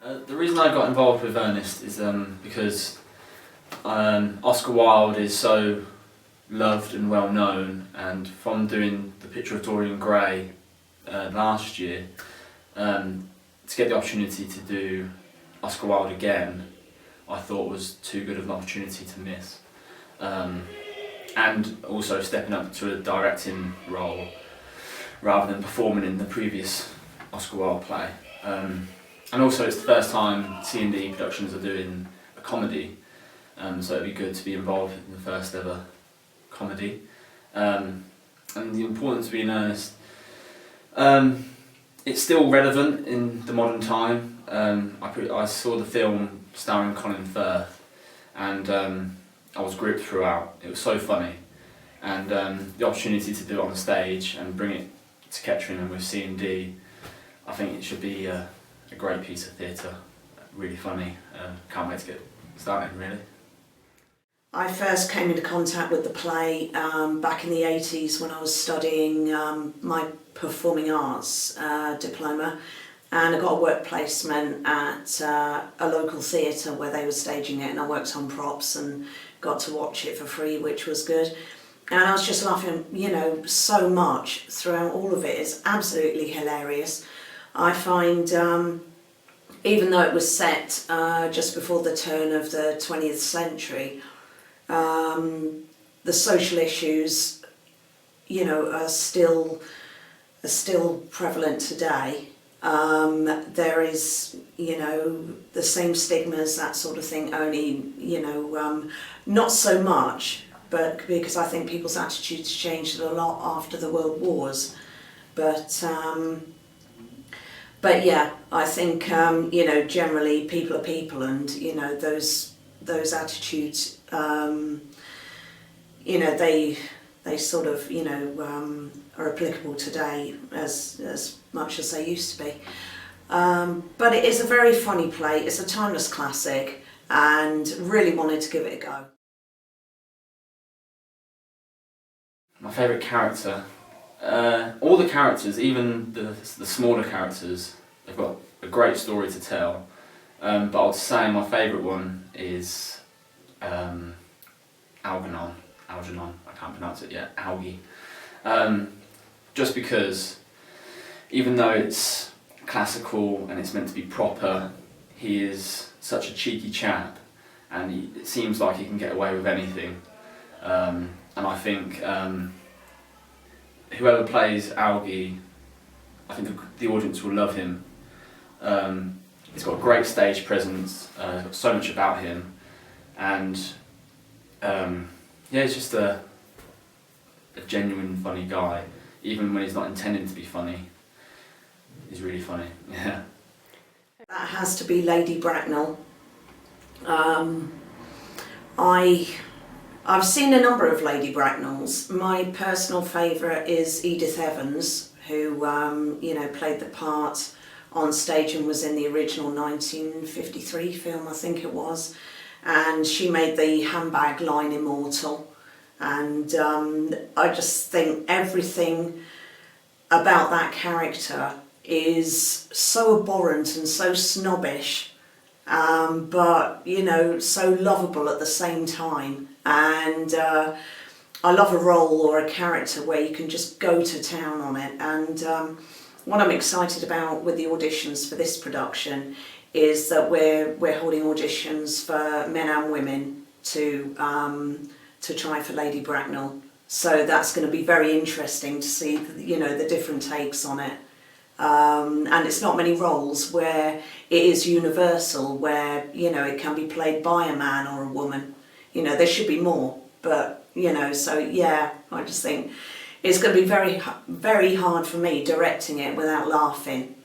The reason I got involved with Earnest is because Oscar Wilde is so loved and well known, and from doing the picture of Dorian Gray last year, to get the opportunity to do Oscar Wilde again, I thought was too good of an opportunity to miss. And also stepping up to a directing role rather than performing in the previous Oscar Wilde play. And also it's the first time C&D Productions are doing a comedy, so it'd be good to be involved in the first ever comedy. And the importance of being earnest, it's still relevant in the modern time. I saw the film starring Colin Firth, and I was gripped throughout. It was so funny, and the opportunity to do it on stage and bring it to Kettering and with C&D, I think it should be a great piece of theatre, really funny. Can't wait to get started, really. I first came into contact with the play back in the 80s when I was studying my performing arts diploma, and I got a work placement at a local theatre where they were staging it, and I worked on props and got to watch it for free, which was good. And I was just laughing, so much throughout all of it. It's absolutely hilarious. I find, even though it was set just before the turn of the 20th century, the social issues, are still prevalent today. There is, the same stigmas, that sort of thing, only, not so much, but because I think people's attitudes changed a lot after the World Wars. But yeah, I think, generally people are people, and, those attitudes, they sort of, are applicable today as much as they used to be. But it is a very funny play. It's a timeless classic, and really wanted to give it a go. My favourite character? All the characters, even the smaller characters, they've got a great story to tell. But I would say my favourite one is Algernon, I can't pronounce it yet, Algie. Just because, even though it's classical and it's meant to be proper, he is such a cheeky chap, and it seems like he can get away with anything. And I think whoever plays Algie, I think the audience will love him. He's got a great stage presence, he's got so much about him, and he's just a genuine funny guy. Even when he's not intending to be funny, he's really funny. Yeah. That has to be Lady Bracknell. I've seen a number of Lady Bracknells. My personal favourite is Edith Evans, who played the part on stage and was in the original 1953 film, I think it was, and she made the handbag line immortal. And I just think everything about that character is so abhorrent and so snobbish, but so lovable at the same time. And I love a role or a character where you can just go to town on it. And what I'm excited about with the auditions for this production is that we're holding auditions for men and women to try for Lady Bracknell. So that's going to be very interesting to see, the different takes on it. And it's not many roles where it is universal, where, it can be played by a man or a woman. There should be more, but, so yeah, I just think it's going to be very, very hard for me directing it without laughing.